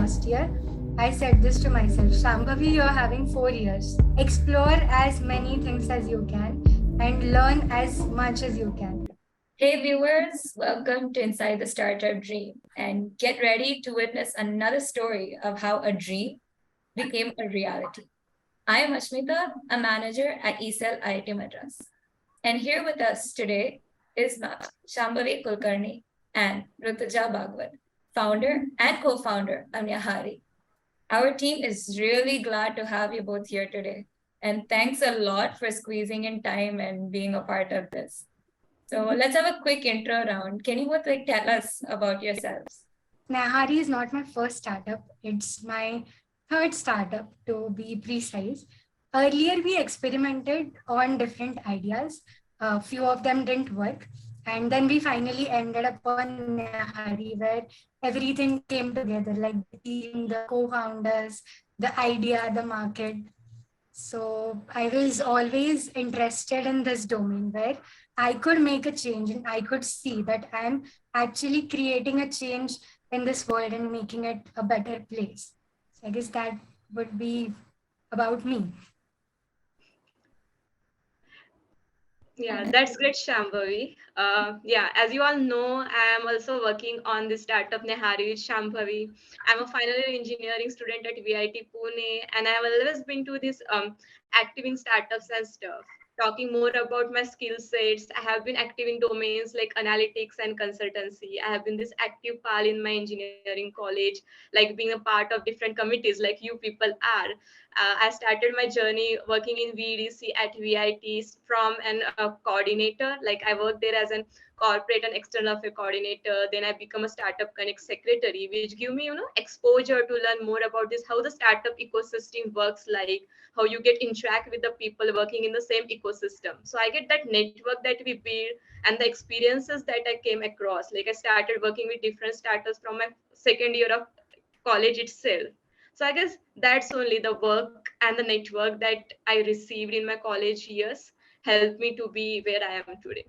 first year, I said this to myself, Shambhavi, you're having 4 years. Explore as many things as you can and learn as much as you can. Hey viewers, welcome to Inside the Startup Dream, and get ready to witness another story of how a dream became a reality. I am Ashmita, a manager at ESEL IIT Madras. And here with us today is Shambhavi Kulkarni and Rutuja Bhagwat, founder and co-founder of Nyahari. Our team is really glad to have you both here today. And thanks a lot for squeezing in time and being a part of this. So let's have a quick intro round. Can you both tell us about yourselves? Nyahari is not my first startup. It's my third startup, to be precise. Earlier, we experimented on different ideas. A few of them didn't work. And then we finally ended up on Nyahari, where everything came together, like the team, the co-founders, the idea, the market. So I was always interested in this domain where I could make a change and I could see that I'm actually creating a change in this world and making it a better place. So I guess that would be about me. Yeah, that's great, Shambhavi. As you all know, I am also working on the startup Nyahari with Shambhavi. I'm a final year engineering student at VIT Pune, and I've always been to this active in startups and stuff. Talking more about my skill sets, I have been active in domains like analytics and consultancy. I have been this active pal in my engineering college, like being a part of different committees like you people are. I started my journey working in VDC at VITs from an coordinator. Like I worked there as an corporate and external affair coordinator. Then I become a startup connect secretary, which give me exposure to learn more about this, how the startup ecosystem works, like how you get interact with the people working in the same ecosystem. So I get that network that we build and the experiences that I came across. Like I started working with different startups from my second year of college itself. So I guess that's only the work and the network that I received in my college years helped me to be where I am today.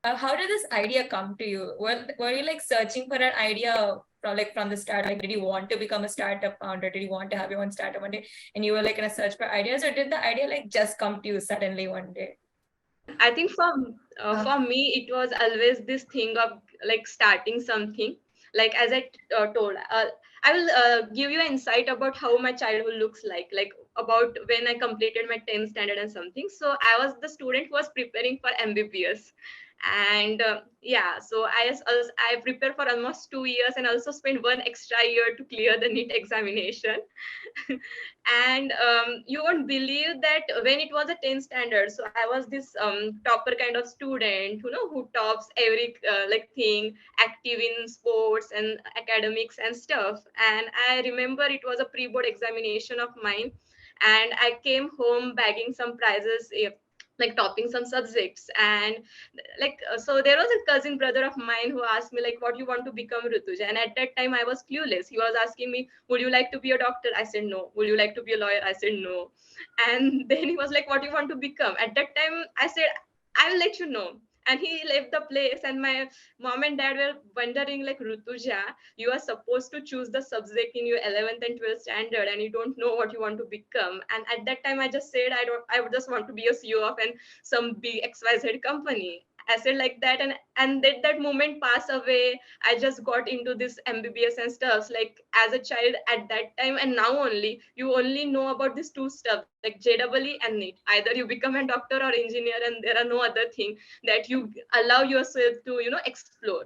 How did this idea come to you? Were you searching for an idea from the start? Like, did you want to become a startup founder? Did you want to have your own startup one day? And you were in a search for ideas, or did the idea just come to you suddenly one day? I think for me, it was always this thing of like starting something. Like as I told, I will give you an insight about how my childhood looks like about when I completed my 10th standard and something. So I was the student who was preparing for MBBS, and so I prepared for almost 2 years and also spent one extra year to clear the NEET examination. And you won't believe that when it was a 10th standard, so I was this topper kind of student who tops every thing, active in sports and academics and stuff. And I remember it was a pre-board examination of mine, and I came home bagging some prizes, like topping some subjects. And so there was a cousin brother of mine who asked me like, what you want to become, Rutuja? And at that time I was clueless. He was asking me, would you like to be a doctor? I said no. Would you like to be a lawyer? I said no. And then he was like, what do you want to become? At that time I said, I will let you know. And he left the place, and my mom and dad were wondering like, Rutuja, you are supposed to choose the subject in your 11th and 12th standard and you don't know what you want to become. And at that time I just said, I would just want to be a CEO of some big XYZ company. I said like that, and that moment passed away. I just got into this MBBS and stuff. Like as a child at that time, and now only you only know about these two stuff like JEE and NEET. Either you become a doctor or engineer, and there are no other thing that you allow yourself to explore.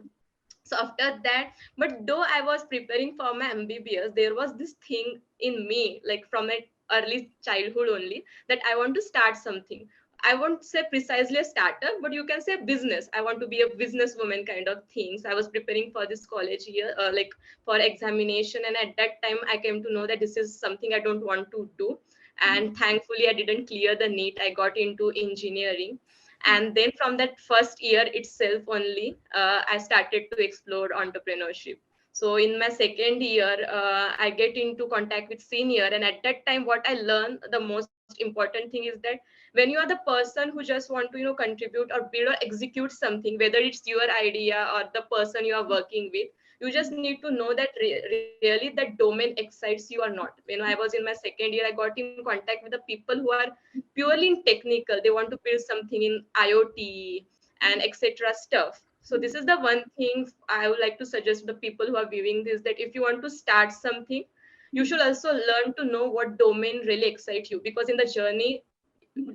So after that, but though I was preparing for my MBBS, there was this thing in me, like from my early childhood only, that I want to start something. I won't say precisely a startup, but you can say business. I want to be a businesswoman kind of things. I was preparing for this college year, like for examination, and at that time I came to know that this is something I don't want to do. And thankfully, I didn't clear the NEET. I got into engineering, and then from that first year itself only, I started to explore entrepreneurship. So in my second year, I get into contact with senior, and at that time what I learned, the most important thing is that when you are the person who just want to contribute or build or execute something, whether it's your idea or the person you are working with, You just need to know that really that domain excites you or not. When I was in my second year, I got in contact with the people who are purely in technical. They want to build something in IoT and etc. stuff. So this is the one thing I would like to suggest to the people who are viewing this, that if you want to start something, you should also learn to know what domain really excites you, because in the journey,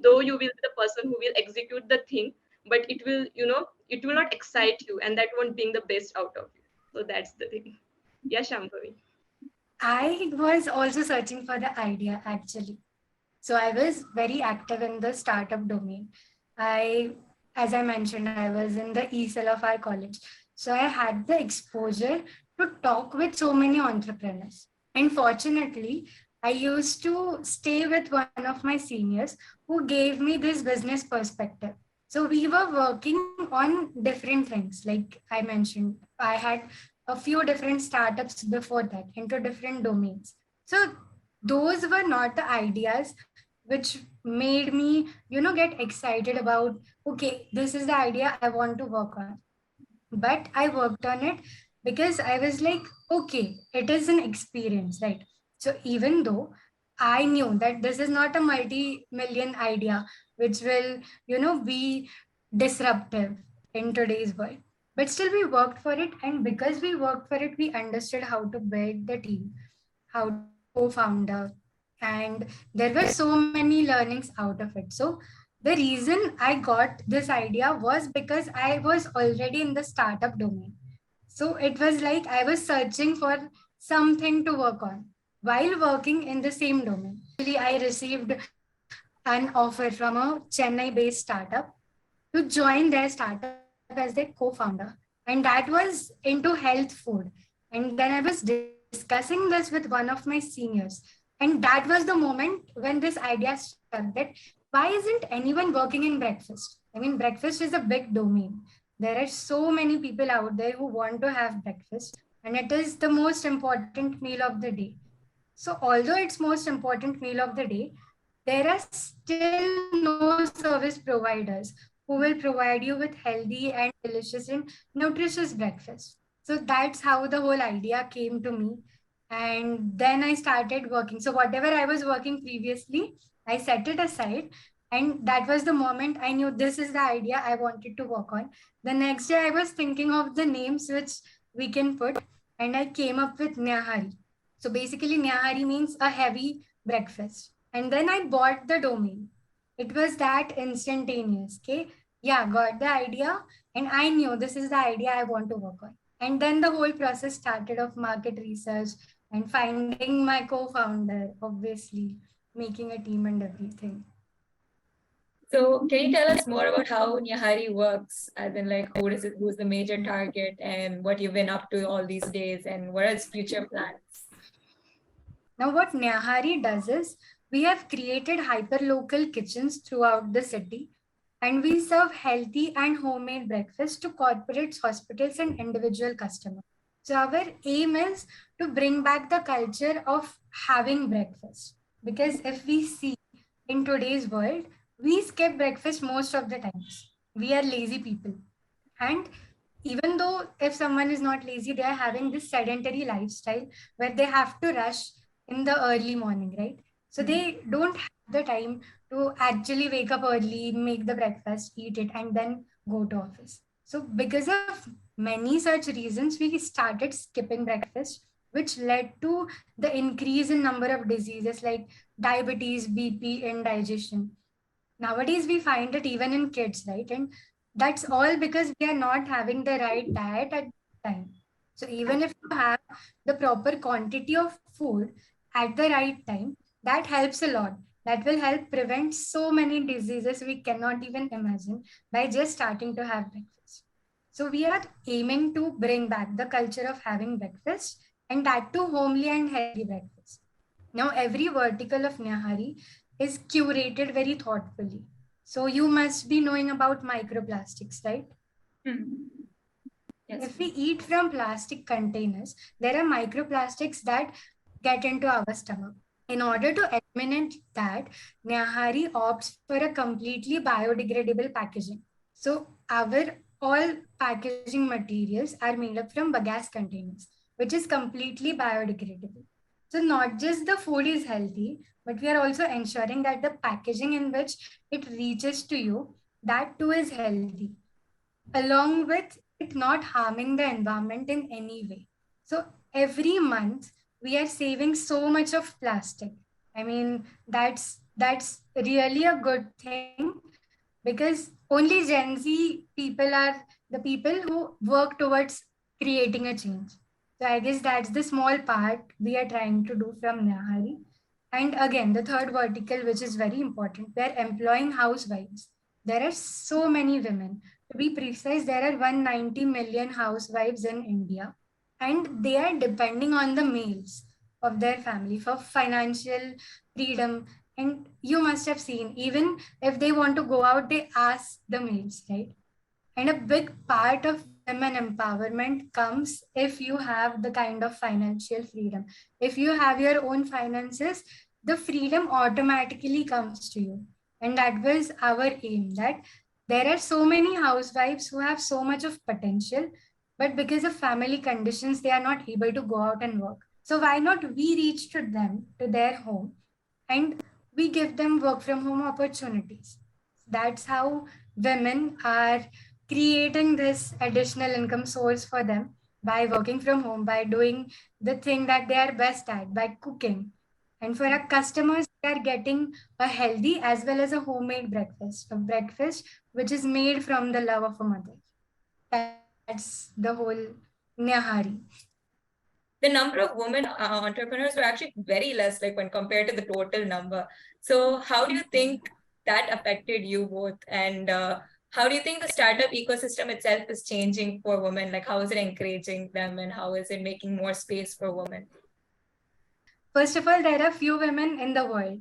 though you will be the person who will execute the thing, but it will, it will not excite you, and that won't bring the best out of you. So that's the thing. Yeah, Shambhavi. I was also searching for the idea actually. So I was very active in the startup domain. I, as I mentioned, I was in the ESL of our college. So I had the exposure to talk with so many entrepreneurs. And fortunately, I used to stay with one of my seniors who gave me this business perspective. So we were working on different things. Like I mentioned, I had a few different startups before that into different domains. So those were not the ideas which made me, get excited about, okay, this is the idea I want to work on. But I worked on it because I was like, okay, it is an experience, right? So even though I knew that this is not a multi-million idea which will, be disruptive in today's world, but still we worked for it. And because we worked for it, we understood how to build the team, how to be a co-founder, and there were so many learnings out of it. So the reason I got this idea was because I was already in the startup domain. So it was like I was searching for something to work on while working in the same domain. Actually, I received an offer from a Chennai based startup to join their startup as their co-founder. And that was into health food. And then I was discussing this with one of my seniors. And that was the moment when this idea struck, that why isn't anyone working in breakfast? I mean, breakfast is a big domain. There are so many people out there who want to have breakfast, and it is the most important meal of the day. So, although it's most important meal of the day, there are still no service providers who will provide you with healthy and delicious and nutritious breakfast. So that's how the whole idea came to me. And then I started working. So whatever I was working previously, I set it aside. And that was the moment I knew this is the idea I wanted to work on. The next day, I was thinking of the names which we can put, and I came up with Nyahari. So basically, Nyahari means a heavy breakfast. And then I bought the domain. It was that instantaneous. Okay. Yeah, got the idea. And I knew this is the idea I want to work on. And then the whole process started of market research and finding my co-founder, obviously, making a team and everything. So can you tell us more about how Nyahari works? As in, like, who's the major target, and what you've been up to all these days, and what are its future plans? Now, what Nyahari does is we have created hyper-local kitchens throughout the city, and we serve healthy and homemade breakfast to corporates, hospitals, and individual customers. So our aim is to bring back the culture of having breakfast. Because if we see in today's world, we skip breakfast most of the times. We are lazy people. And even though if someone is not lazy, they are having this sedentary lifestyle where they have to rush in the early morning, right? So they don't have the time to actually wake up early, make the breakfast, eat it, and then go to office. So because of many such reasons, we started skipping breakfast, which led to the increase in number of diseases like diabetes, BP, indigestion. Nowadays we find it even in kids, right? And that's all because we are not having the right diet at the time. So even if you have the proper quantity of food at the right time, that helps a lot. That will help prevent so many diseases we cannot even imagine by just starting to have breakfast. So we are aiming to bring back the culture of having breakfast, and that too homely and healthy breakfast. Now every vertical of Nyahari is curated very thoughtfully. So you must be knowing about microplastics, right? Yes. If we eat from plastic containers, there are microplastics that get into our stomach. In order to eliminate that, Nyahari opts for a completely biodegradable packaging. So our all packaging materials are made up from bagasse containers, which is completely biodegradable. So not just the food is healthy, but we are also ensuring that the packaging in which it reaches to you, that too is healthy, along with it not harming the environment in any way. So every month we are saving so much of plastic. I mean, that's really a good thing, because only Gen Z people are the people who work towards creating a change. So I guess that's the small part we are trying to do from Nyahari. And again, the third vertical, which is very important, we are employing housewives. There are so many women. To be precise, there are 190 million housewives in India, and they are depending on the males of their family for financial freedom. And you must have seen, even if they want to go out, they ask the males, right? And a big part of women empowerment comes if you have the kind of financial freedom. If you have your own finances, the freedom automatically comes to you. And that was our aim, that there are so many housewives who have so much of potential, but because of family conditions, they are not able to go out and work. So why not we reach to them, to their home, and we give them work from home opportunities. That's how women are creating this additional income source for them by working from home, by doing the thing that they are best at, by cooking. And for our customers, they are getting a healthy as well as a homemade breakfast, a breakfast which is made from the love of a mother. That's the whole Nyahari. The number of women entrepreneurs were actually very less, like when compared to the total number. So how do you think that affected you both? And how do you think the startup ecosystem itself is changing for women? Like how is it encouraging them, and how is it making more space for women? First of all, there are few women in the world.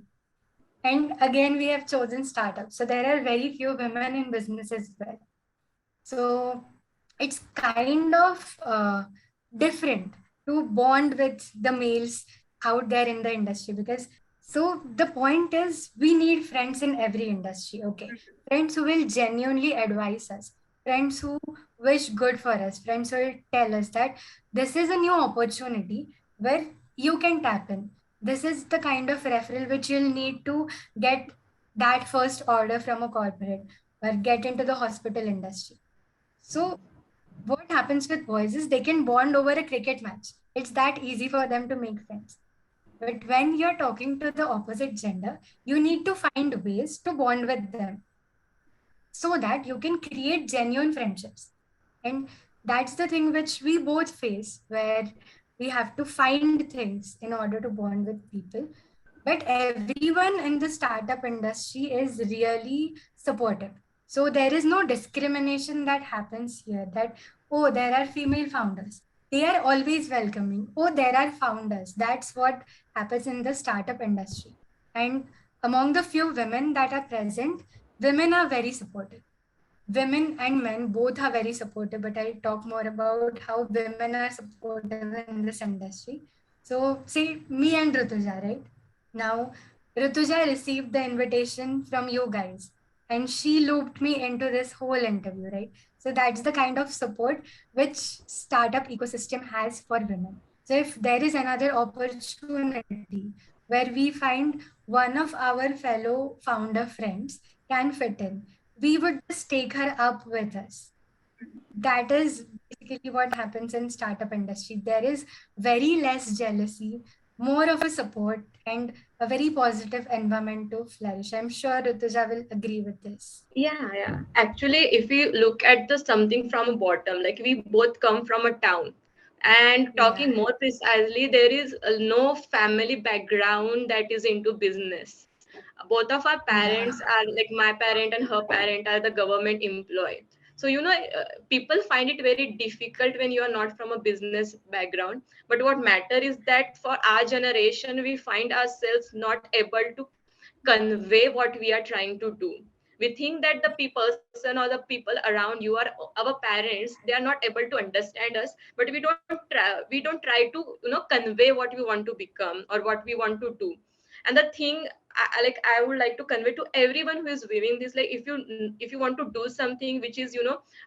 And again, we have chosen startups. So there are very few women in business as well. So it's kind of different to bond with the males out there in the industry, because so the point is we need friends in every industry. Okay, friends who will genuinely advise us, friends who wish good for us, friends who will tell us that this is a new opportunity where you can tap in. This is the kind of referral which you'll need to get that first order from a corporate or get into the hospital industry. So what happens with boys is they can bond over a cricket match. It's that easy for them to make friends. But when you're talking to the opposite gender, you need to find ways to bond with them so that you can create genuine friendships. And that's the thing which we both face, where we have to find things in order to bond with people. But everyone in the startup industry is really supportive. So there is no discrimination that happens here, that, oh, there are female founders. They are always welcoming. Oh, there are founders. That's what happens in the startup industry. And among the few women that are present, women are very supportive. Women and men both are very supportive, but I'll talk more about how women are supportive in this industry. So, say me and Rutuja, right? Now, Rutuja received the invitation from you guys, and she looped me into this whole interview, right? So, that's the kind of support which startup ecosystem has for women. So, if there is another opportunity where we find one of our fellow founder friends can fit in, we would just take her up with us. That is basically what happens in startup industry. There is very less jealousy, more of a support, and a very positive environment to flourish. I'm sure Rutuja will agree with this. Yeah. Actually, if we look at the something from a bottom, like we both come from a town, and Yeah. talking more precisely, there is no family background that is into business. Both of our Yeah. parents are like my parent and her parent are the government employee. So people find it very difficult when you are not from a business background. But what matter is that for our generation, we find ourselves not able to convey what we are trying to do. We think that the person or the people around you are our parents. They are not able to understand us, but we don't try to convey what we want to become or what we want to do. And the thing I would like to convey to everyone who is viewing this, like if you want to do something which is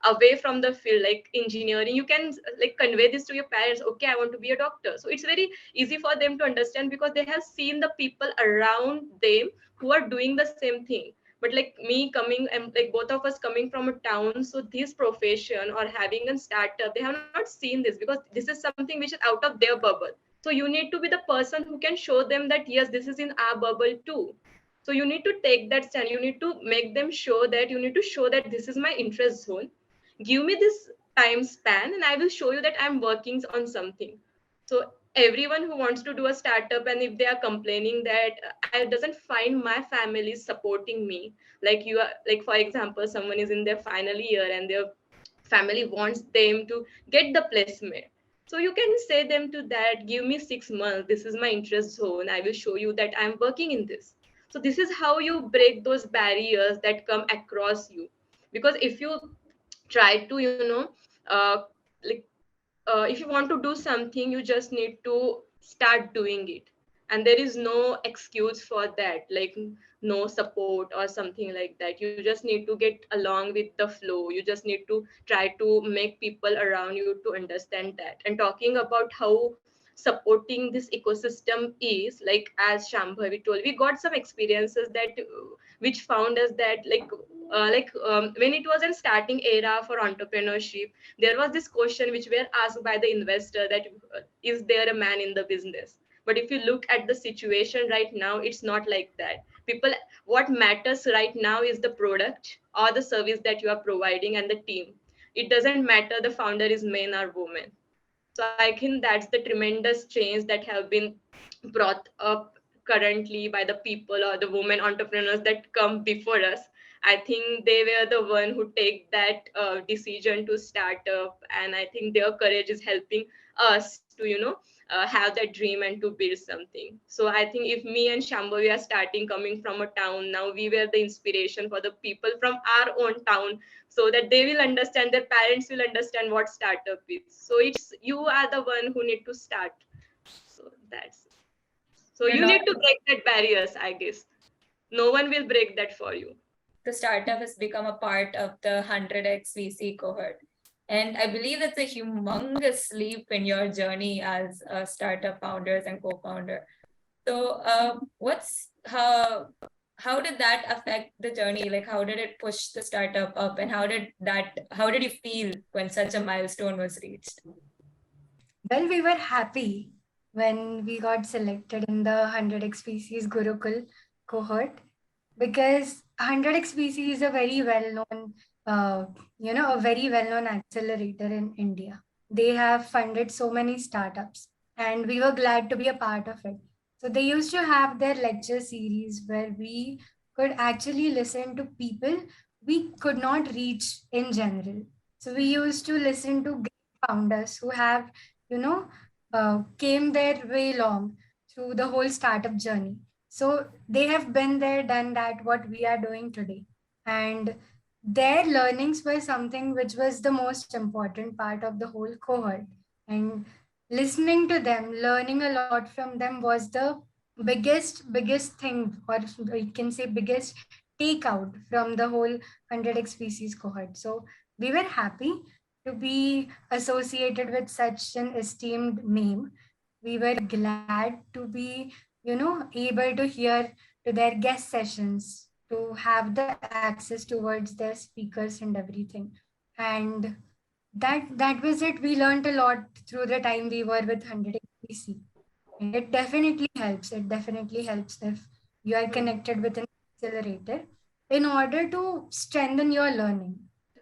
away from the field, like engineering, you can like convey this to your parents. Okay, I want to be a doctor. So it's very easy for them to understand because they have seen the people around them who are doing the same thing. But like me coming, and like both of us coming from a town, so this profession or having a startup, they have not seen this because this is something which is out of their bubble. So you need to be the person who can show them that yes, this is in our bubble too. So you need to take that stand. You need to make them show that, you need to show that this is my interest zone. Give me this time span and I will show you that I'm working on something. So everyone who wants to do a startup, and if they are complaining that I doesn't find my family supporting me, like you are, like for example, someone is in their final year and their family wants them to get the placement. So you can say them to that, give me 6 months, this is my interest zone, I will show you that I'm working in this. So this is how you break those barriers that come across you. Because if you try to like if you want to do something, you just need to start doing it, and there is no excuse for that, like no support or something like that. You just need to get along with the flow. You just need to try to make people around you to understand that. And talking about how supporting this ecosystem is, like as Shambhavi told, we got some experiences that which found us that when it was a starting era for entrepreneurship, there was this question which were asked by the investor that is there a man in the business. But if you look at the situation right now, it's not like that. People, what matters right now is the product or the service that you are providing and the team. It doesn't matter the founder is man or woman. So I think that's the tremendous change that have been brought up currently by the people or the women entrepreneurs that come before us. I think they were the one who take that decision to start up, and I think their courage is helping us to have that dream and to build something. So I think if me and Shambhavi are starting coming from a town, now we were the inspiration for the people from our own town, so that they will understand, their parents will understand what startup is. So it's you are the one who need to start. So that's, so You're you not need to break that barriers, I guess. No one will break that for you. The startup has become a part of the 100x VC cohort. And I believe that's a humongous leap in your journey as a startup founders and co-founder. So how did that affect the journey? Like how did it push the startup up, and how did you feel when such a milestone was reached? Well, we were happy when we got selected in the 100x species Gurukul cohort, because 100x species is a very well-known, a very well-known accelerator in India. They have funded so many startups, and we were glad to be a part of it. So they used to have their lecture series where we could actually listen to people we could not reach in general. So we used to listen to great founders who have, you know, came their way long through the whole startup journey. So they have been there, done that, what we are doing today. And their learnings were something which was the most important part of the whole cohort. And listening to them, learning a lot from them was the biggest thing, or you can say biggest takeout from the whole 100x species cohort. So we were happy to be associated with such an esteemed name. We were glad to be, able to hear to their guest sessions, to have the access towards their speakers and everything. And that was it. We learned a lot through the time we were with 100 and it definitely helps. It definitely helps if you are connected with an accelerator in order to strengthen your learning.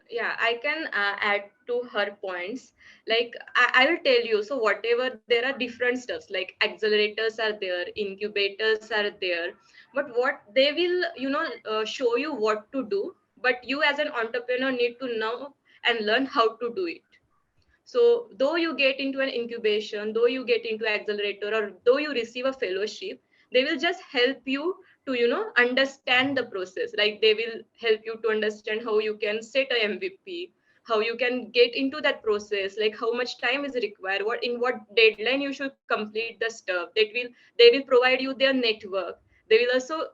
Yeah, I can add to her points. Like I will tell you, so whatever, there are different stuffs, like accelerators are there, incubators are there, but what they will show you what to do, but you as an entrepreneur need to know and learn how to do it. So though you get into an incubation, though you get into accelerator, or though you receive a fellowship, they will just help you to understand the process. Like they will help you to understand how you can set a MVP, how you can get into that process, like how much time is required, what in what deadline you should complete the stuff. They will provide you their network. They will also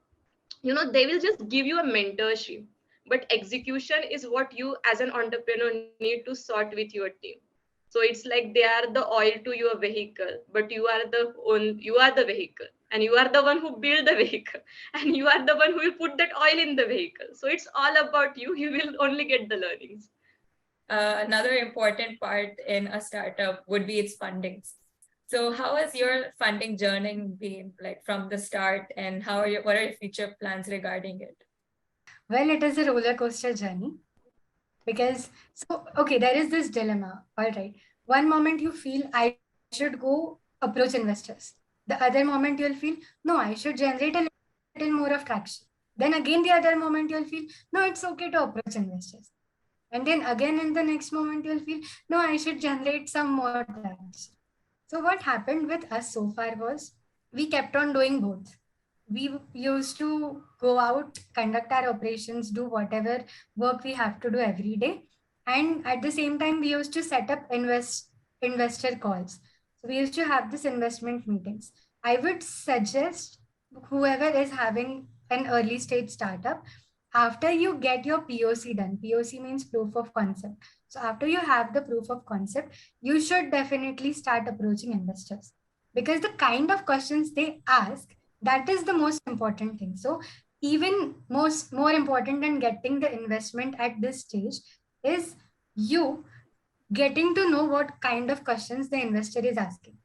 they will just give you a mentorship, but execution is what you as an entrepreneur need to sort with your team. So it's like they are the oil to your vehicle, but you are the vehicle, and you are the one who build the vehicle, and you are the one who will put that oil in the vehicle. So it's all about you. You will only get the learnings. Another important part in a startup would be its fundings. So how has your funding journey been, like from the start, and what are your future plans regarding it? Well, it is a roller coaster journey because, so, okay, there is this dilemma. All right. One moment you feel I should go approach investors. The other moment you'll feel, no, I should generate a little more of traction. Then again, the other moment you'll feel, no, it's okay to approach investors. And then again, in the next moment, you'll feel, no, I should generate some more traction. So, what happened with us so far was we kept on doing both. We used to go out, conduct our operations, do whatever work we have to do every day. And at the same time, we used to set up investor calls. So, we used to have this investment meetings. I would suggest whoever is having an early stage startup, after you get your POC done, POC means proof of concept. So after you have the proof of concept, you should definitely start approaching investors, because the kind of questions they ask, that is the most important thing. So even more important than getting the investment at this stage is you getting to know what kind of questions the investor is asking,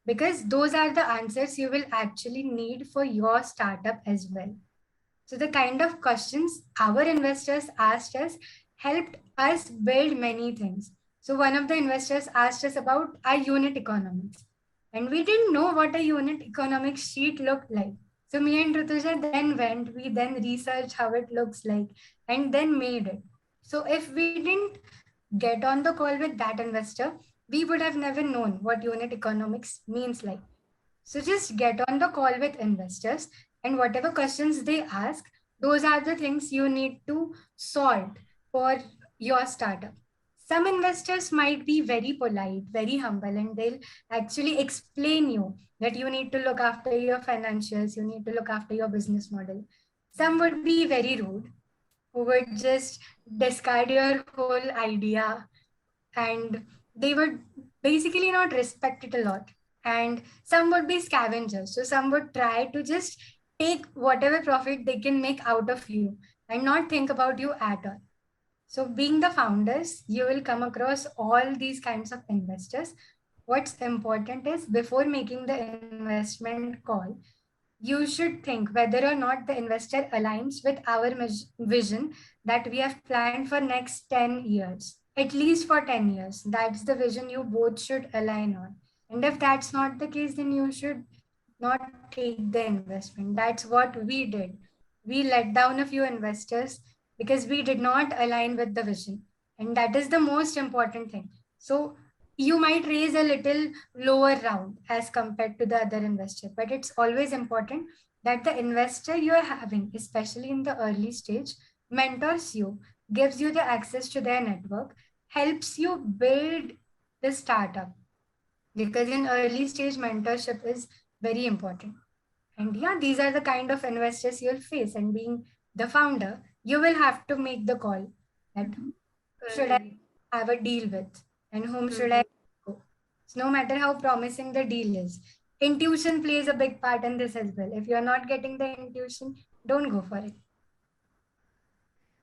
because those are the answers you will actually need for your startup as well. So the kind of questions our investors asked us helped us build many things. So one of the investors asked us about our unit economics, and we didn't know what a unit economics sheet looked like. So me and Rutuja we then researched how it looks like and then made it. So if we didn't get on the call with that investor, we would have never known what unit economics means like. So just get on the call with investors, and whatever questions they ask, those are the things you need to sort for your startup. Some investors might be very polite, very humble, and they'll actually explain you that you need to look after your financials, you need to look after your business model. Some would be very rude, who would just discard your whole idea, and they would basically not respect it a lot. And some would be scavengers. So some would try to just take whatever profit they can make out of you and not think about you at all. So being the founders, you will come across all these kinds of investors. What's important is before making the investment call, you should think whether or not the investor aligns with our vision that we have planned for next 10 years, at least for 10 years. That's the vision you both should align on. And if that's not the case, then you should not take the investment. That's what we did. We let down a few investors because we did not align with the vision. And that is the most important thing. So you might raise a little lower round as compared to the other investor, but it's always important that the investor you are having, especially in the early stage, mentors you, gives you the access to their network, helps you build the startup, because in early stage mentorship is very important. And yeah, these are the kind of investors you'll face, and being the founder, you will have to make the call that should I Correct. have a deal with and whom should Mhm. I go. So no matter how promising the deal is, intuition plays a big part in this as well. If you're not getting the intuition, don't go for it.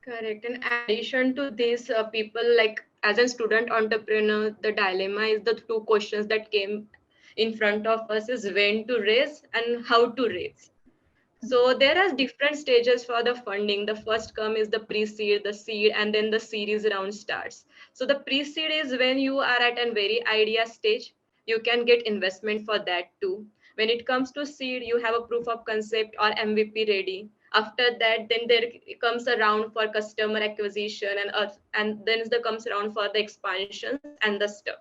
Correct. In addition to this, people like as a student entrepreneur, the dilemma is the two questions that came in front of us is when to raise and how to raise. So there are different stages for the funding. The first come is the pre-seed, the seed, and then the series round starts. So the pre-seed is when you are at a very idea stage. You can get investment for that too. When it comes to seed, you have a proof of concept or MVP ready. After that, then there comes a round for customer acquisition, and then there comes around for the expansions and the stuff.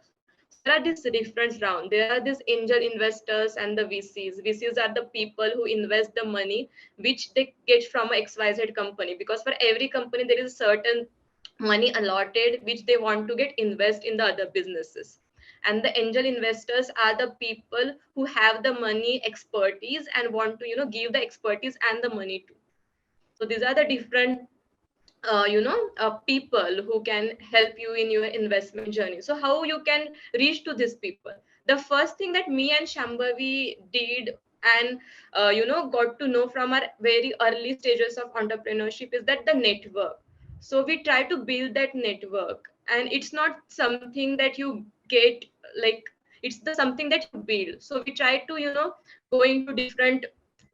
So there are these different rounds. There are these angel investors and the VCs. VCs are the people who invest the money which they get from a XYZ company, because for every company there is a certain money allotted which they want to get invest in the other businesses. And the angel investors are the people who have the money expertise and want to give the expertise and the money to. So these are the different people who can help you in your investment journey. So how you can reach to these people? The first thing that me and Shambhavi did, and got to know from our very early stages of entrepreneurship, is that the network. So we try to build that network, and it's not something that you get, like, it's the something that you build. So we try to go into different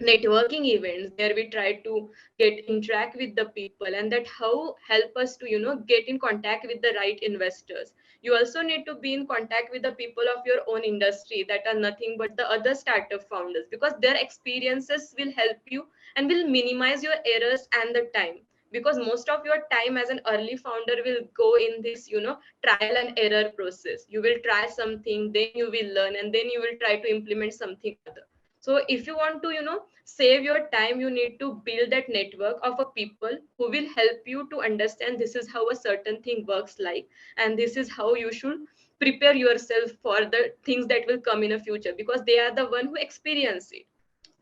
networking events where we try to get interact with the people, and that how help us to get in contact with the right investors. You also need to be in contact with the people of your own industry that are nothing but the other startup founders, because their experiences will help you and will minimize your errors and the time, because most of your time as an early founder will go in this trial and error process. You will try something, then you will learn, and then you will try to implement something other. So if you want to save your time, you need to build that network of a people who will help you to understand this is how a certain thing works like, and this is how you should prepare yourself for the things that will come in the future, because they are the one who experience it.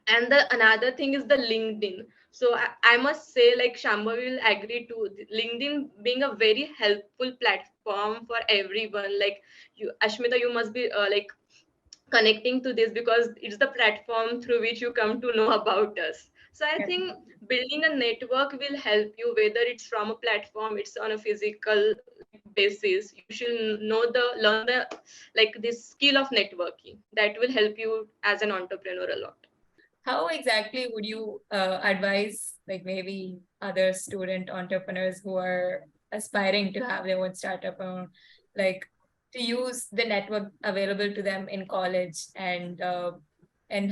And the another thing is the LinkedIn. So I must say, like, Shambhavi will agree to LinkedIn being a very helpful platform for everyone. Like, you, Ashmita, you must be like connecting to this, because it's the platform through which you come to know about us. So I Yeah. think building a network will help you, whether it's from a platform, it's on a physical basis. You should learn the, like, this skill of networking that will help you as an entrepreneur a lot. How exactly would you advise, like maybe other student entrepreneurs who are aspiring to have their own startup, like to use the network available to them in college, and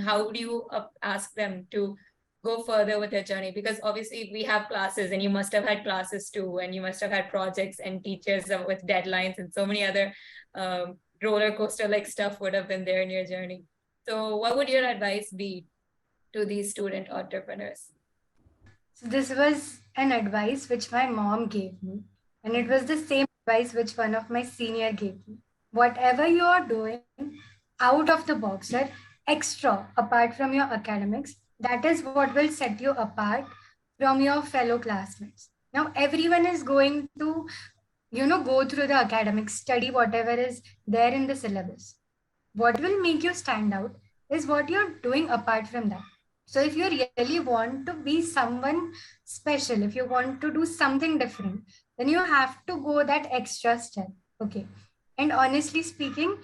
how do you ask them to go further with their journey? Because obviously we have classes, and you must have had classes too, and you must have had projects and teachers with deadlines, and so many other roller coaster like stuff would have been there in your journey. So what would your advice be to these student entrepreneurs? So this was an advice which my mom gave me, and it was the same advice which one of my senior gave me. Whatever you are doing out of the box or extra apart from your academics, that is what will set you apart from your fellow classmates. Now everyone is going to go through the academics, study whatever is there in the syllabus. What will make you stand out is what you're doing apart from that. So if you really want to be someone special, if you want to do something different, then you have to go that extra step. Okay. And honestly speaking,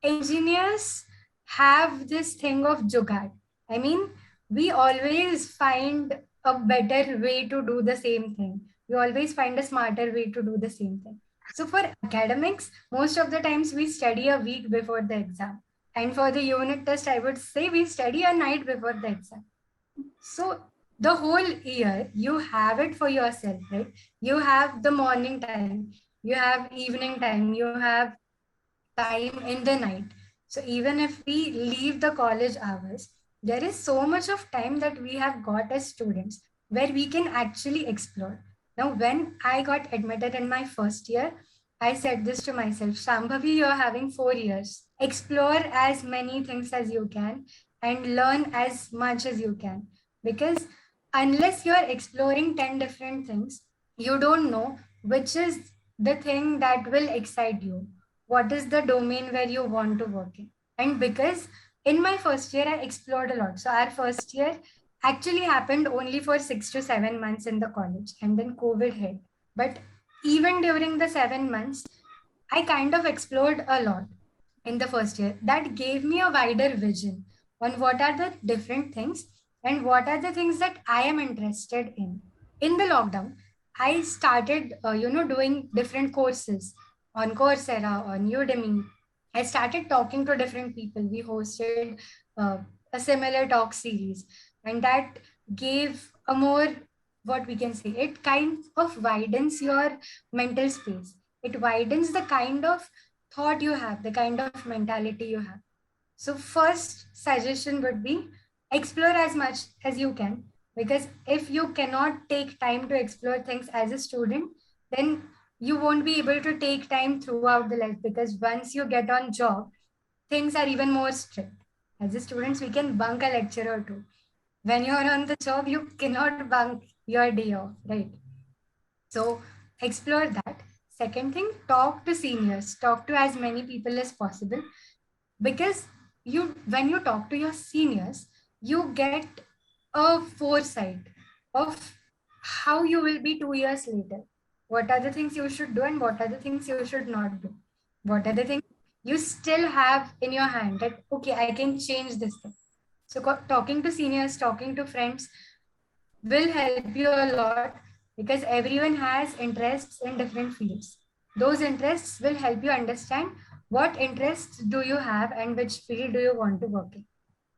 engineers have this thing of jugaad. I mean, we always find a better way to do the same thing. We always find a smarter way to do the same thing. So for academics, most of the times we study a week before the exam. And for the unit test, I would say we study a night before the exam. So the whole year you have it for yourself, right? You have the morning time, you have evening time, you have time in the night. So even if we leave the college hours, there is so much of time that we have got as students where we can actually explore. Now, when I got admitted in my first year, I said this to myself, Shambhavi, you're having 4 years. Explore as many things as you can and learn as much as you can. Because unless you're exploring 10 different things, you don't know which is the thing that will excite you. What is the domain where you want to work in? And because in my first year, I explored a lot. So our first year actually happened only for 6 to 7 months in the college, and then COVID hit. But even during the 7 months, I kind of explored a lot in the first year. That gave me a wider vision on what are the different things and what are the things that I am interested in. In the lockdown, I started, doing different courses on Coursera, on Udemy. I started talking to different people. We hosted a similar talk series, and that gave a more, what we can say, it kind of widens your mental space. It widens the kind of thought you have, the kind of mentality you have. So, first suggestion would be explore as much as you can, because if you cannot take time to explore things as a student, then you won't be able to take time throughout the life, because once you get on job, things are even more strict. As a students, we can bunk a lecture or two. When you're on the job, you cannot bunk your day off, right? So explore that. Second thing, talk to seniors, talk to as many people as possible, because when you talk to your seniors, you get a foresight of how you will be 2 years later. What are the things you should do and what are the things you should not do? What are the things you still have in your hand that, okay, I can change this thing. So talking to seniors, talking to friends will help you a lot, because everyone has interests in different fields. Those interests will help you understand what interests do you have and which field do you want to work in.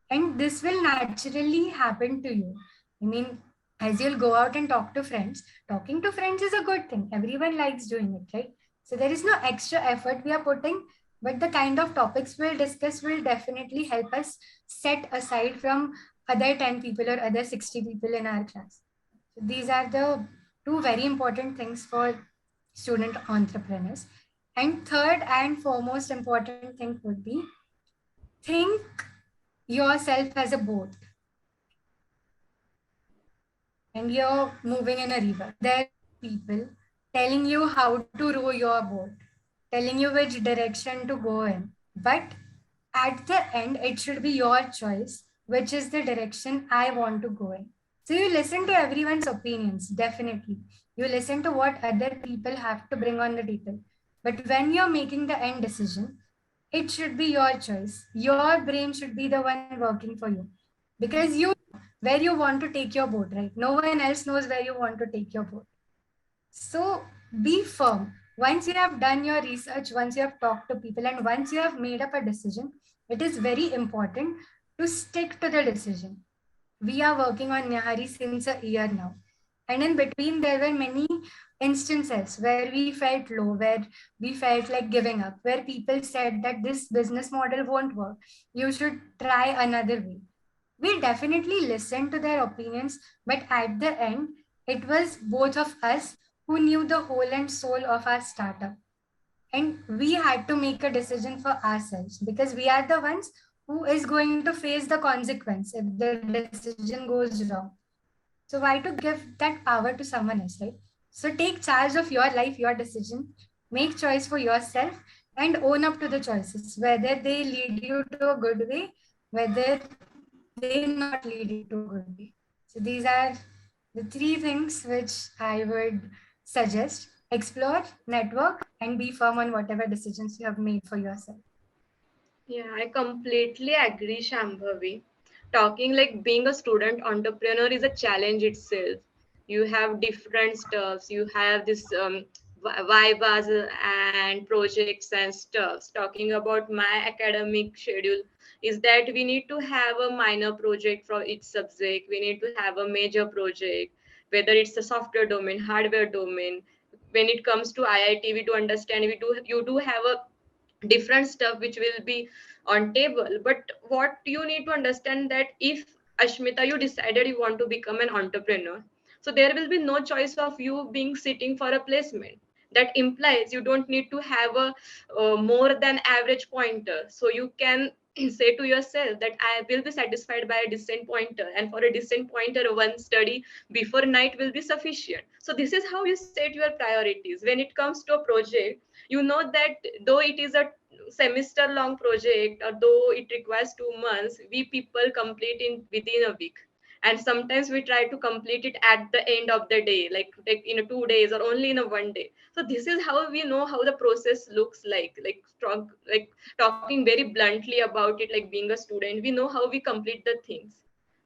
And this will naturally happen to you. I mean, as you'll go out and talk to friends, talking to friends is a good thing. Everyone likes doing it, right? So there is no extra effort we are putting, but the kind of topics we'll discuss will definitely help us set aside from other 10 people or other 60 people in our class. So these are the two very important things for student entrepreneurs. And third and foremost important thing would be, think yourself as a boat and you're moving in a river. There are people telling you how to row your boat, telling you which direction to go in. But at the end, it should be your choice, which is the direction I want to go in. So you listen to everyone's opinions, definitely. You listen to what other people have to bring on the table. But when you're making the end decision, it should be your choice. Your brain should be the one working for you, because you know where you want to take your boat, right? No one else knows where you want to take your boat. So be firm. Once you have done your research, once you have talked to people, and once you have made up a decision, it is very important to stick to the decision. We are working on Nyahari since a year now. And in between, there were many instances where we felt low, where we felt like giving up, where people said that this business model won't work. You should try another way. We definitely listened to their opinions, but at the end, it was both of us who knew the whole and soul of our startup. And we had to make a decision for ourselves, because we are the ones who is going to face the consequence if the decision goes wrong. So why to give that power to someone else, right? So take charge of your life, your decision, make choice for yourself, and own up to the choices, whether they lead you to a good way, whether they not lead you to a good way. So these are the three things which I would suggest. Explore, network, and be firm on whatever decisions you have made for yourself. Yeah, I completely agree, Shambhavi. Talking like being a student entrepreneur is a challenge itself. You have different stuffs. You have this vibas and projects and stuffs. Talking about my academic schedule is that we need to have a minor project for each subject. We need to have a major project, whether it's a software domain, hardware domain. When it comes to IIT, we do understand you do have a different stuff which will be on table. But what you need to understand that if Ashmita you decided you want to become an entrepreneur, so there will be no choice of you being sitting for a placement. That implies you don't need to have a more than average pointer, so you can say to yourself that I will be satisfied by a decent pointer, and for a decent pointer one study before night will be sufficient. So this is how you set your priorities. When it comes to a project, you know that though it is a semester long project, or though it requires 2 months, we people complete in within a week. And sometimes we try to complete it at the end of the day, like in a 2 days or only in a one day. So this is how we know how the process looks like strong, like talking very bluntly about it, like being a student, we know how we complete the things.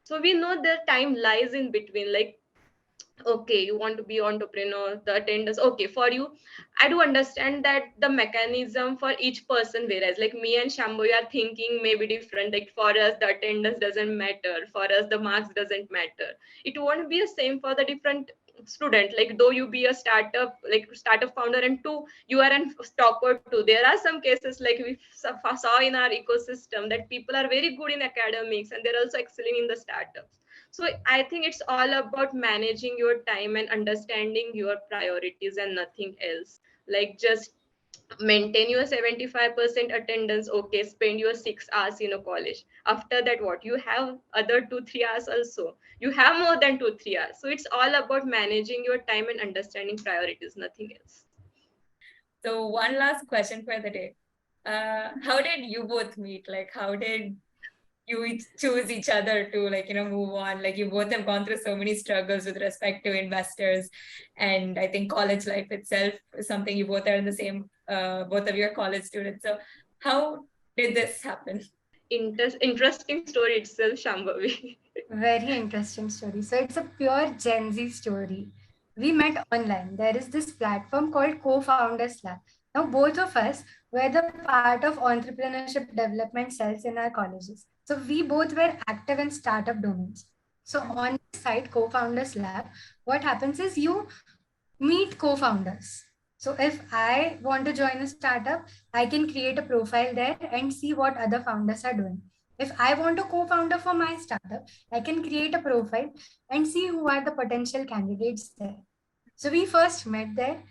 So we know the time lies in between, like okay, you want to be entrepreneur, the attendance, okay, for you I do understand that the mechanism for each person, whereas like me and Shambhu are thinking maybe different. Like for us the attendance doesn't matter, for us the marks doesn't matter. It won't be the same for the different student. Like though you be a startup, like startup founder, and two, you are an topper too. There are some cases like we saw in our ecosystem that people are very good in academics and they're also excelling in the startups. So I think it's all about managing your time and understanding your priorities and nothing else. Like just maintain your 75% attendance, okay, spend your 6 hours in a college. After that, what you have other 2 3 hours also, you have more than 2 3 hours. So it's all about managing your time and understanding priorities, nothing else. So one last question for the day. How did you both meet? Like, how did you choose each other to, like, move on? Like, you both have gone through so many struggles with respect to investors, and I think college life itself is something. You both are in the same, both of your college students. So how did this happen? Interesting story itself, Shambhavi. Very interesting story. So it's a pure Gen Z story. We met online. There is this platform called Co-Founders Lab. Now, both of us were the part of entrepreneurship development cells in our colleges. So we both were active in startup domains. So on the site Co-Founders Lab, what happens is you meet co-founders. So if I want to join a startup, I can create a profile there and see what other founders are doing. If I want a co-founder for my startup, I can create a profile and see who are the potential candidates there. So we first met there.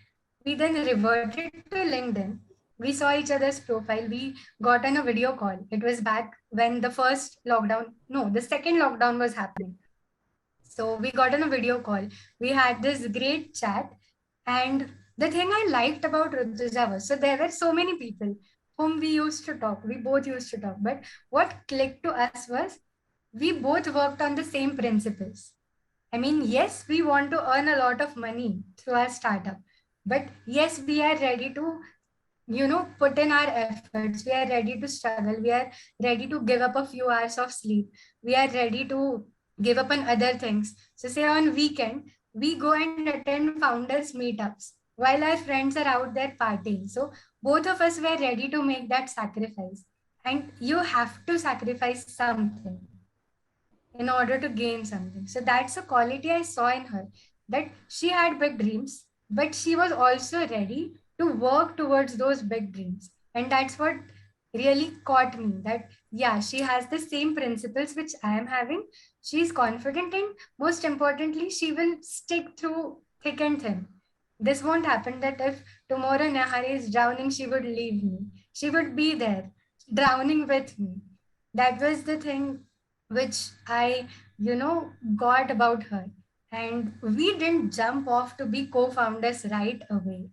We then reverted to LinkedIn. We saw each other's profile. We got on a video call. It was back when the first lockdown, no, the second lockdown was happening. So we got on a video call. We had this great chat. And the thing I liked about Rutuja was, so there were so many people whom we used to talk. We both used to talk. But what clicked to us was we both worked on the same principles. I mean, yes, we want to earn a lot of money through our startup. But yes, we are ready to, put in our efforts. We are ready to struggle. We are ready to give up a few hours of sleep. We are ready to give up on other things. So say on weekend, we go and attend founders meetups while our friends are out there partying. So both of us were ready to make that sacrifice. And you have to sacrifice something in order to gain something. So that's a quality I saw in her, that she had big dreams, but she was also ready to work towards those big dreams. And that's what really caught me, that yeah, she has the same principles which I am having. She's confident, and most importantly, she will stick through thick and thin. This won't happen that if tomorrow Nyahari is drowning, she would leave me. She would be there, drowning with me. That was the thing which I, got about her. And we didn't jump off to be co founders right away.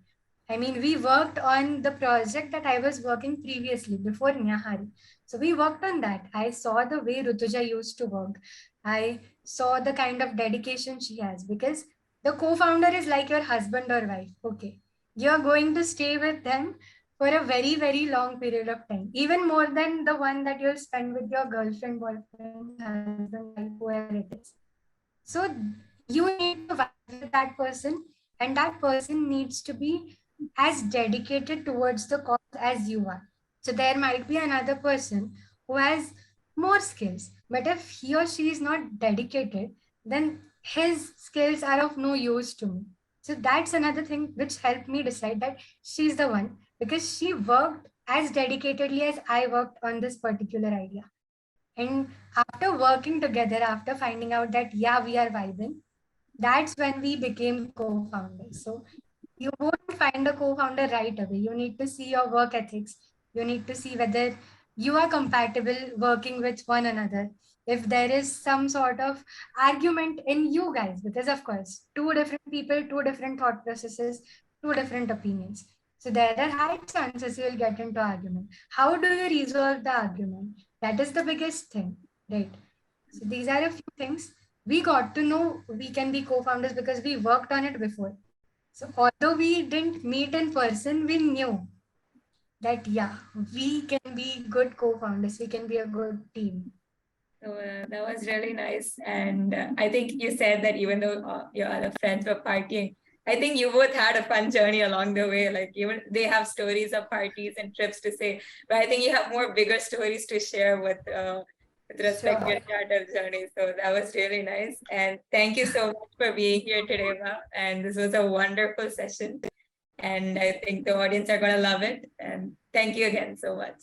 I mean, we worked on the project that I was working previously before Nyahari. So we worked on that. I saw the way Rutuja used to work. I saw the kind of dedication she has, because the co founder is like your husband or wife. Okay. You're going to stay with them for a very, very long period of time, even more than the one that you'll spend with your girlfriend, boyfriend, husband, wife, whoever it is. So you need to vibe with that person, and that person needs to be as dedicated towards the cause as you are. So there might be another person who has more skills, but if he or she is not dedicated, then his skills are of no use to me. So that's another thing which helped me decide that she's the one, because she worked as dedicatedly as I worked on this particular idea. And after working together, after finding out that, yeah, we are vibing, that's when we became co-founders. So you won't find a co-founder right away. You need to see your work ethics. You need to see whether you are compatible working with one another. If there is some sort of argument in you guys, because of course, two different people, two different thought processes, two different opinions. So there are high chances you'll get into argument. How do you resolve the argument? That is the biggest thing, right? So these are a few things we got to know we can be co-founders because we worked on it before. So although we didn't meet in person, we knew that yeah, we can be good co-founders. We can be a good team. So that was really nice. And I think you said that even though your other friends were partying, I think you both had a fun journey along the way. Like even they have stories of parties and trips to say, but I think you have more bigger stories to share with respect to your startup journey. So that was really nice. And thank you so much for being here today, Ma. And this was a wonderful session. And I think the audience are going to love it. And thank you again so much.